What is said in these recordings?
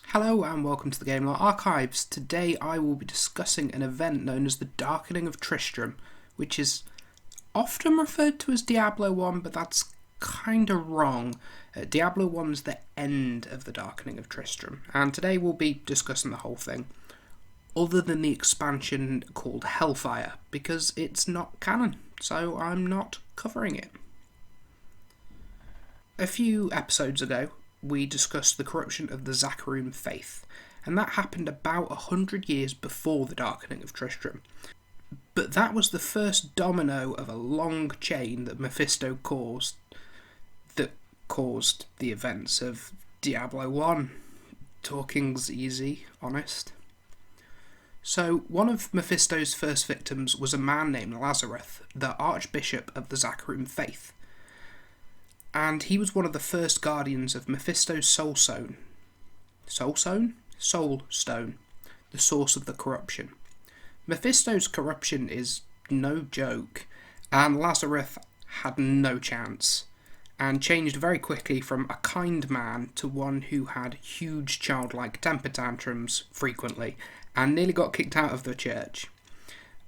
Hello and welcome to the Game Lore Archives. Today I will be discussing an event known as the Darkening of Tristram, which is often referred to as Diablo 1, but that's kinda wrong. Diablo 1 is the end of the Darkening of Tristram, and today we'll be discussing the whole thing, other than the expansion called Hellfire, because it's not canon, so I'm not covering it. A few episodes ago, we discussed the corruption of the Zakarum faith, and that happened about 100 years before the Darkening of Tristram. But that was the first domino of a long chain that Mephisto caused, that caused the events of Diablo 1. Talking's easy, honest. So, one of Mephisto's first victims was a man named Lazarus, the Archbishop of the Zakarum faith. And he was one of the first guardians of Mephisto's Soul Stone. Soul Stone, the source of the corruption. Mephisto's corruption is no joke, and Lazarus had no chance, and changed very quickly from a kind man to one who had huge childlike temper tantrums frequently, and nearly got kicked out of the church.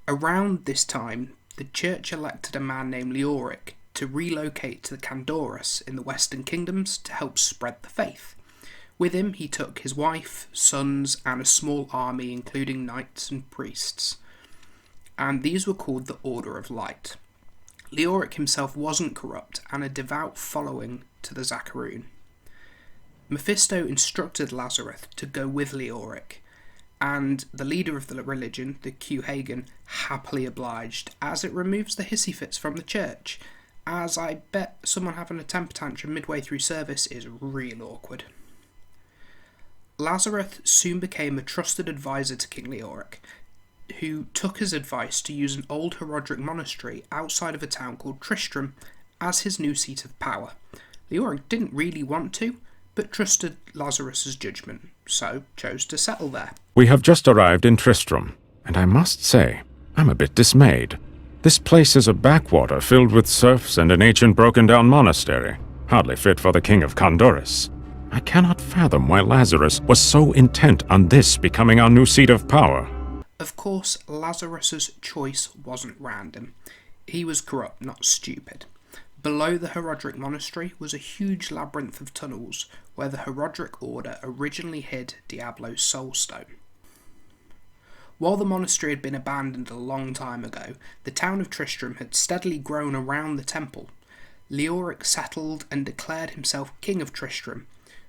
Around this time, the church elected a man named Leoric to relocate to the Candorus in the Western Kingdoms to help spread the faith. With him he took his wife, sons, and a small army including knights and priests. And these were called the Order of Light. Leoric himself wasn't corrupt and a devout following to the Zakarum. Mephisto instructed Lazarus to go with Leoric, and the leader of the religion, the Q-Hagen, happily obliged, as it removes the hissy fits from the church, as I bet someone having a temper tantrum midway through service is real awkward. Lazarus soon became a trusted advisor to King Leoric, who took his advice to use an old Herodrick Monastery outside of a town called Tristram as his new seat of power. Leoric didn't really want to, but trusted Lazarus's judgment, so chose to settle there. We have just arrived in Tristram, and I must say, I'm a bit dismayed. This place is a backwater filled with serfs and an ancient broken-down monastery, hardly fit for the king of Candorus. I cannot fathom why Lazarus was so intent on this becoming our new seat of power. Of course, Lazarus's choice wasn't random. He was corrupt, not stupid. Below the Herodrick Monastery was a huge labyrinth of tunnels where the Herodrick Order originally hid Diablo's Soul Stone. While the monastery had been abandoned a long time ago, the town of Tristram had steadily grown around the temple. Leoric settled and declared himself King of Tristram,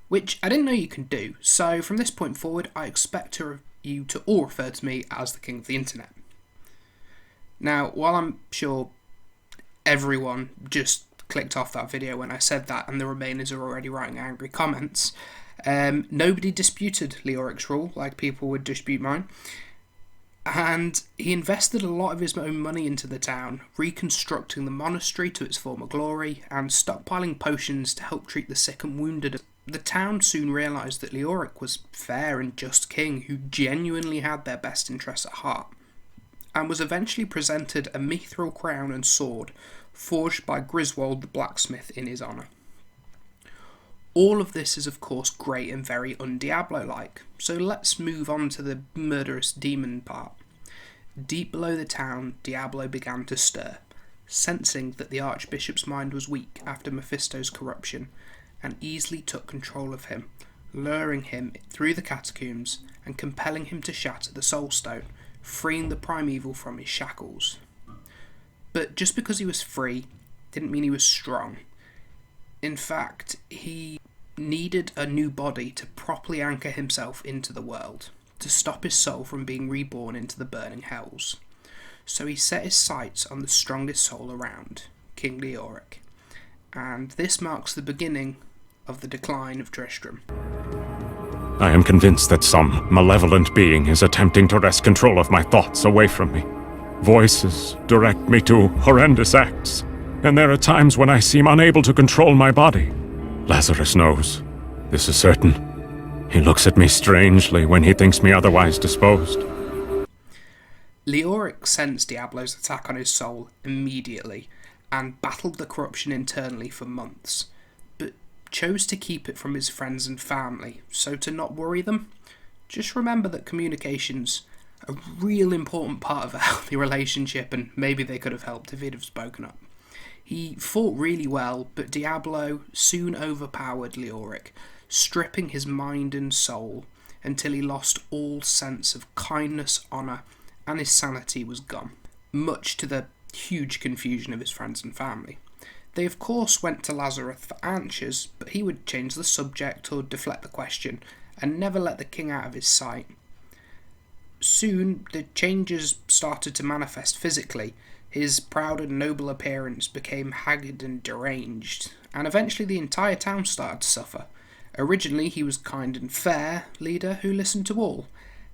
which I didn't know you can do, so from this point forward I expect you to all refer to me as the King of the Internet. Now, while I'm sure everyone just clicked off that video when I said that and the remainers are already writing angry comments, nobody disputed Leoric's rule like people would dispute mine. And he invested a lot of his own money into the town, reconstructing the monastery to its former glory, and stockpiling potions to help treat the sick and wounded. The town soon realised that Leoric was fair and just king who genuinely had their best interests at heart, and was eventually presented a mithril crown and sword forged by Griswold the blacksmith in his honour. All of this is of course great and very un-Diablo-like, so let's move on to the Murderous Demon part. Deep below the town, Diablo began to stir, sensing that the Archbishop's mind was weak after Mephisto's corruption, and easily took control of him, luring him through the catacombs and compelling him to shatter the Soul Stone, freeing the primeval from his shackles. But just because he was free didn't mean he was strong. In fact, he needed a new body to properly anchor himself into the world, to stop his soul from being reborn into the burning hells. So he set his sights on the strongest soul around, King Leoric, and this marks the beginning of the decline of Tristram. I am convinced that some malevolent being is attempting to wrest control of my thoughts away from me. Voices direct me to horrendous acts, and there are times when I seem unable to control my body. Lazarus knows. This is certain. He looks at me strangely when he thinks me otherwise disposed. Leoric sensed Diablo's attack on his soul immediately, and battled the corruption internally for months, but chose to keep it from his friends and family, so to not worry them. Just remember that communication's a real important part of a healthy relationship, and maybe they could have helped if he'd have spoken up. He fought really well, but Diablo soon overpowered Leoric, stripping his mind and soul until he lost all sense of kindness, honour, and his sanity was gone, much to the huge confusion of his friends and family. They of course went to Lazarus for answers, but he would change the subject or deflect the question, and never let the king out of his sight. Soon the changes started to manifest physically. His proud and noble appearance became haggard and deranged, and eventually the entire town started to suffer. Originally he was kind and fair leader who listened to all.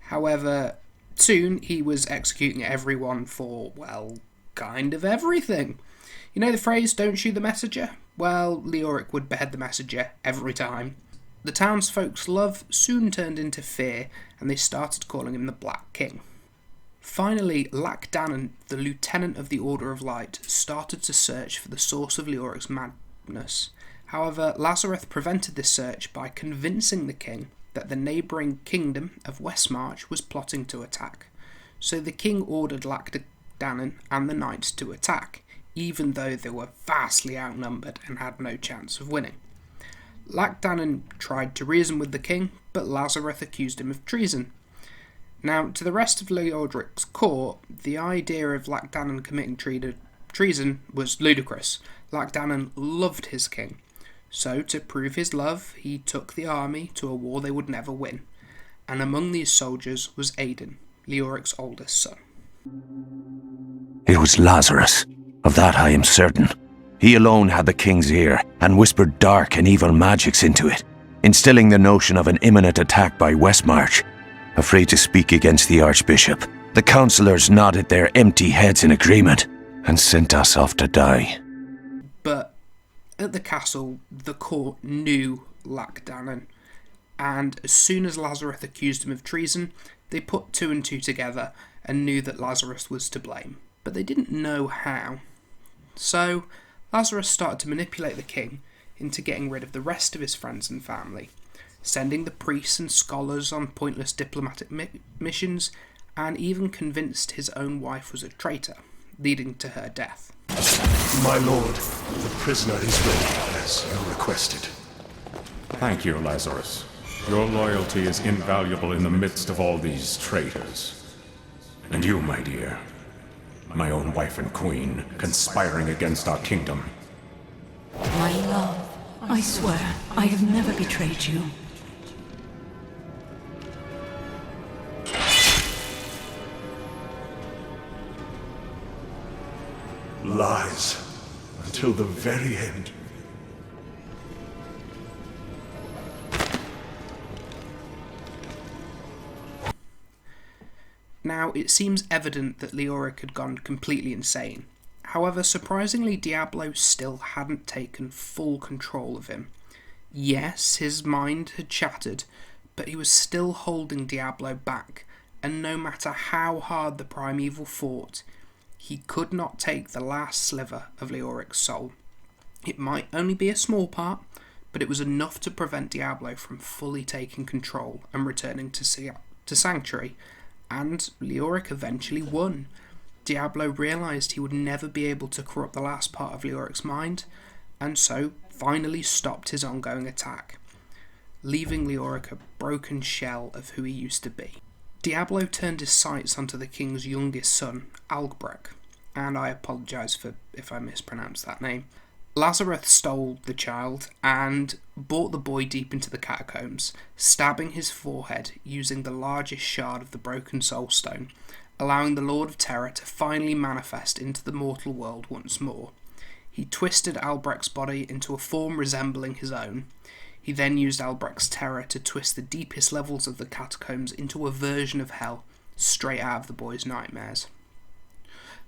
However, soon he was executing everyone for, well, kind of everything. You know the phrase, don't shoot the messenger? Well, Leoric would behead the messenger every time. The townsfolk's love soon turned into fear, and they started calling him the Black King. Finally, Lachdanon, the Lieutenant of the Order of Light, started to search for the source of Leoric's madness. However, Lazarus prevented this search by convincing the king that the neighbouring kingdom of Westmarch was plotting to attack. So the king ordered Lachdanon and the knights to attack, even though they were vastly outnumbered and had no chance of winning. Lachdanon tried to reason with the king, but Lazarus accused him of treason. Now, to the rest of Leodric's court, the idea of Lachdanon committing treason was ludicrous. Lachdanon loved his king, so to prove his love, he took the army to a war they would never win, and among these soldiers was Aidan, Leoric's oldest son. It was Lazarus. Of that I am certain. He alone had the king's ear, and whispered dark and evil magics into it, instilling the notion of an imminent attack by Westmarch. Afraid to speak against the Archbishop, the councillors nodded their empty heads in agreement, and sent us off to die. But at the castle, the court knew Lachdanon, and as soon as Lazarus accused him of treason, they put two and two together and knew that Lazarus was to blame. But they didn't know how. So Lazarus started to manipulate the king into getting rid of the rest of his friends and family, sending the priests and scholars on pointless diplomatic missions, and even convinced his own wife was a traitor, leading to her death. My lord, the prisoner is ready, as you requested. Thank you, Lazarus. Your loyalty is invaluable in the midst of all these traitors. And you, my dear, my own wife and queen, conspiring against our kingdom. My love, I swear, I have never betrayed you. Lies. Until the very end. Now, it seems evident that Leoric had gone completely insane. However, surprisingly, Diablo still hadn't taken full control of him. Yes, his mind had shattered, but he was still holding Diablo back, and no matter how hard the primeval fought, he could not take the last sliver of Leoric's soul. It might only be a small part, but it was enough to prevent Diablo from fully taking control and returning to Sanctuary, and Leoric eventually won. Diablo realised he would never be able to corrupt the last part of Leoric's mind, and so finally stopped his ongoing attack, leaving Leoric a broken shell of who he used to be. Diablo turned his sights onto the king's youngest son, Albrecht, and I apologise if I mispronounced that name. Lazarus stole the child and brought the boy deep into the catacombs, stabbing his forehead using the largest shard of the broken soul stone, allowing the Lord of Terror to finally manifest into the mortal world once more. He twisted Albrecht's body into a form resembling his own. He then used Albrecht's terror to twist the deepest levels of the catacombs into a version of hell, straight out of the boy's nightmares.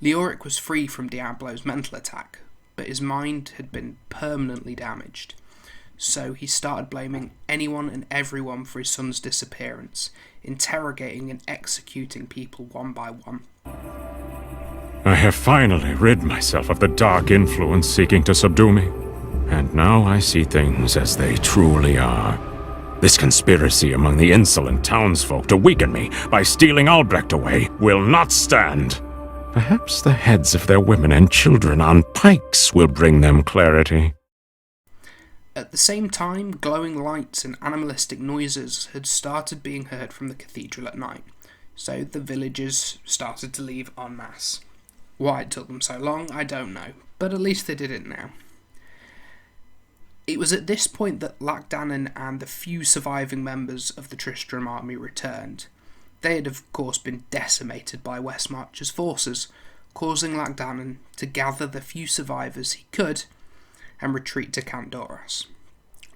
Leoric was free from Diablo's mental attack, but his mind had been permanently damaged. So he started blaming anyone and everyone for his son's disappearance, interrogating and executing people one by one. I have finally rid myself of the dark influence seeking to subdue me. And now I see things as they truly are. This conspiracy among the insolent townsfolk to weaken me by stealing Albrecht away will not stand. Perhaps the heads of their women and children on pikes will bring them clarity. At the same time, glowing lights and animalistic noises had started being heard from the cathedral at night, so the villagers started to leave en masse. Why it took them so long, I don't know, but at least they did it now. It was at this point that Lachdanon and the few surviving members of the Tristram army returned. They had of course been decimated by Westmarch's forces, causing Lachdanon to gather the few survivors he could and retreat to Candoras.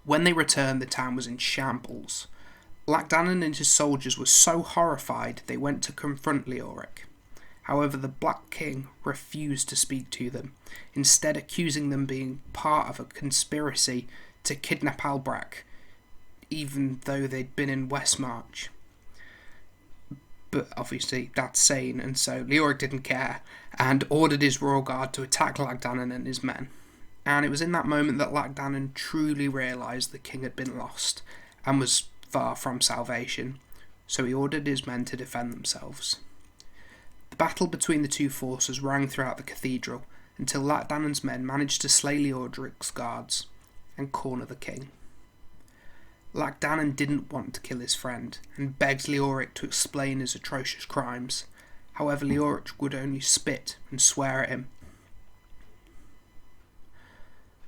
When they returned, the town was in shambles. Lachdanon and his soldiers were so horrified they went to confront Leoric. However, the Black King refused to speak to them, instead accusing them being part of a conspiracy to kidnap Albrecht, even though they'd been in Westmarch. But obviously that's sane, and so Leoric didn't care, and ordered his royal guard to attack Lachdanon and his men. And it was in that moment that Lachdanon truly realised the king had been lost, and was far from salvation, so he ordered his men to defend themselves. The battle between the two forces rang throughout the cathedral, until Lachdanon's men managed to slay Leodric's guards, and corner the king. Lachdanon didn't want to kill his friend, and begged Leoric to explain his atrocious crimes. However, Leoric would only spit and swear at him.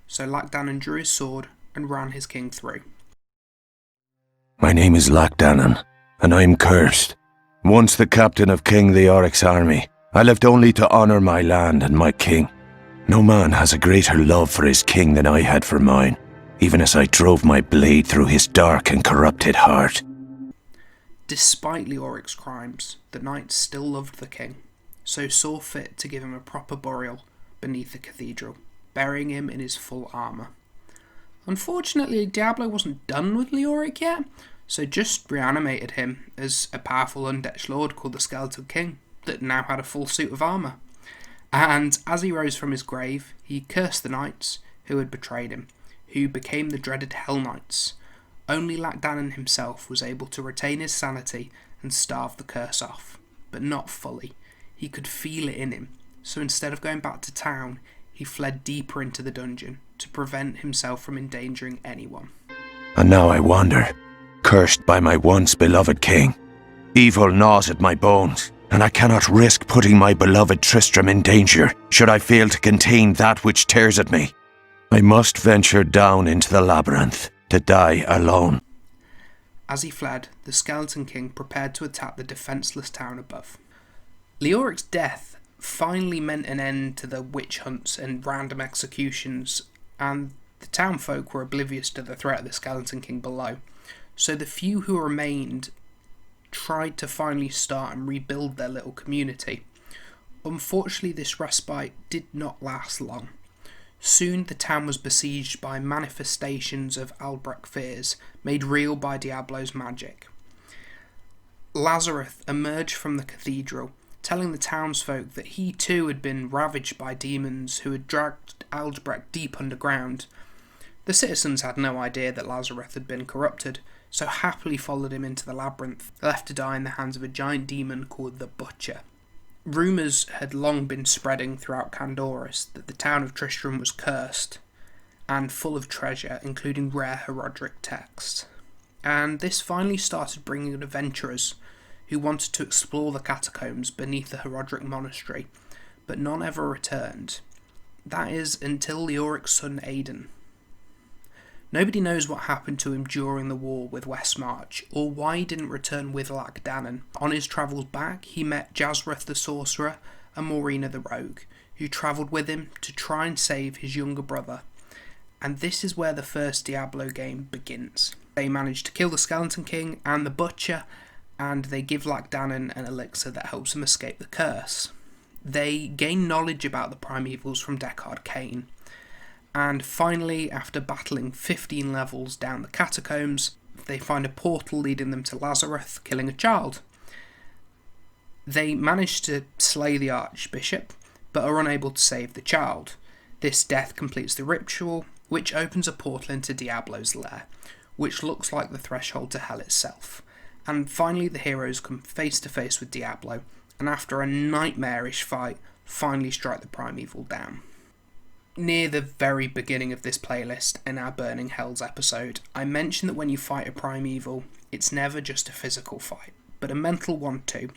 So Lachdanon drew his sword and ran his king through. My name is Lachdanon, and I am cursed. Once the captain of King Leoric's army, I lived only to honour my land and my king. No man has a greater love for his king than I had for mine, even as I drove my blade through his dark and corrupted heart. Despite Leoric's crimes, the knights still loved the king, so saw fit to give him a proper burial beneath the cathedral, burying him in his full armour. Unfortunately, Diablo wasn't done with Leoric yet, so just reanimated him as a powerful undead lord called the Skeleton King, that now had a full suit of armour. And as he rose from his grave, he cursed the knights who had betrayed him, who became the dreaded Hell Knights. Only Lachdanon himself was able to retain his sanity and starve the curse off, but not fully. He could feel it in him, so instead of going back to town, he fled deeper into the dungeon to prevent himself from endangering anyone. And now I wander, cursed by my once beloved king. Evil gnaws at my bones, and I cannot risk putting my beloved Tristram in danger should I fail to contain that which tears at me. I must venture down into the labyrinth to die alone. As he fled, the Skeleton King prepared to attack the defenceless town above. Leoric's death finally meant an end to the witch hunts and random executions, and the townfolk were oblivious to the threat of the Skeleton King below, so the few who remained tried to finally start and rebuild their little community. Unfortunately, this respite did not last long. Soon the town was besieged by manifestations of Albrecht fears, made real by Diablo's magic. Lazarus emerged from the cathedral, telling the townsfolk that he too had been ravaged by demons who had dragged Albrecht deep underground. The citizens had no idea that Lazarus had been corrupted, so happily followed him into the labyrinth, left to die in the hands of a giant demon called the Butcher. Rumours had long been spreading throughout Candoras that the town of Tristram was cursed and full of treasure, including rare Herodrick texts. And this finally started bringing adventurers who wanted to explore the catacombs beneath the Herodrick Monastery, but none ever returned. That is, until Leoric's son Aidan. Nobody knows what happened to him during the war with Westmarch, or why he didn't return with Lachdanon. On his travels back, he met Jazreth the Sorcerer and Morena the Rogue, who travelled with him to try and save his younger brother. And this is where the first Diablo game begins. They manage to kill the Skeleton King and the Butcher, and they give Lachdanon an elixir that helps him escape the curse. They gain knowledge about the primevals from Deckard Cain. And finally, after battling 15 levels down the catacombs, they find a portal leading them to Lazarus, killing a child. They manage to slay the Archbishop, but are unable to save the child. This death completes the ritual, which opens a portal into Diablo's lair, which looks like the threshold to hell itself. And finally the heroes come face to face with Diablo, and after a nightmarish fight, finally strike the primeval down. Near the very beginning of this playlist, in our Burning Hells episode, I mentioned that when you fight a primeval, it's never just a physical fight, but a mental one too.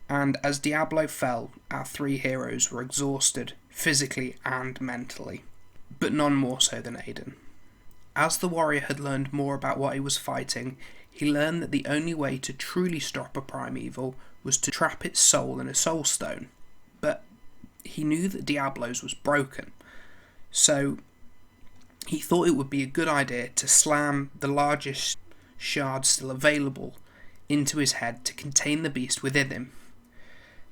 And as Diablo fell, our three heroes were exhausted, physically and mentally, but none more so than Aiden. As the warrior had learned more about what he was fighting, he learned that the only way to truly stop a primeval was to trap its soul in a soul stone. But he knew that Diablo's was broken, so he thought it would be a good idea to slam the largest shard still available into his head to contain the beast within him.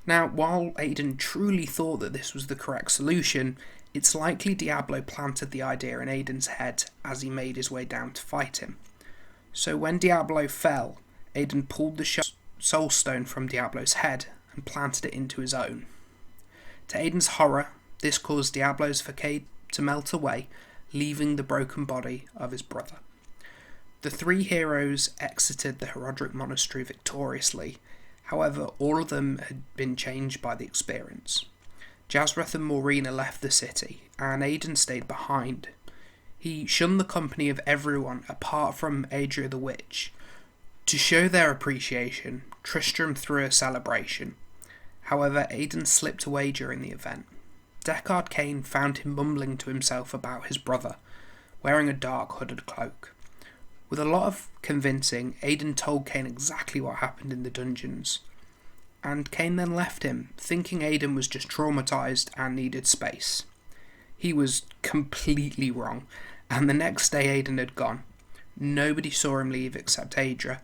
Now, while Aiden truly thought that this was the correct solution, it's likely Diablo planted the idea in Aiden's head as he made his way down to fight him. So when Diablo fell, Aiden pulled the soul stone from Diablo's head and planted it into his own. To Aiden's horror, this caused Diablo's facade to melt away, leaving the broken body of his brother. The three heroes exited the Herodrick Monastery victoriously. However, all of them had been changed by the experience. Jazreth and Morena left the city, and Aiden stayed behind. He shunned the company of everyone apart from Adria the Witch. To show their appreciation, Tristram threw a celebration. However, Aiden slipped away during the event. Deckard Cain found him mumbling to himself about his brother, wearing a dark hooded cloak. With a lot of convincing, Aiden told Cain exactly what happened in the dungeons, and Cain then left him, thinking Aiden was just traumatised and needed space. He was completely wrong, and the next day Aiden had gone. Nobody saw him leave except Adria,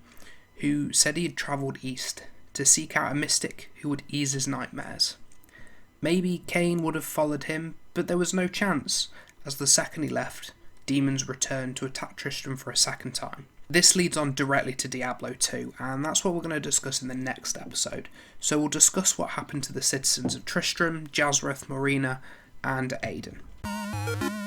who said he had travelled east to seek out a mystic who would ease his nightmares. Maybe Cain would have followed him, but there was no chance, as the second he left, demons returned to attack Tristram for a second time. This leads on directly to Diablo 2, and that's what we're going to discuss in the next episode. So we'll discuss what happened to the citizens of Tristram, Jazreth, Morena, and Aiden.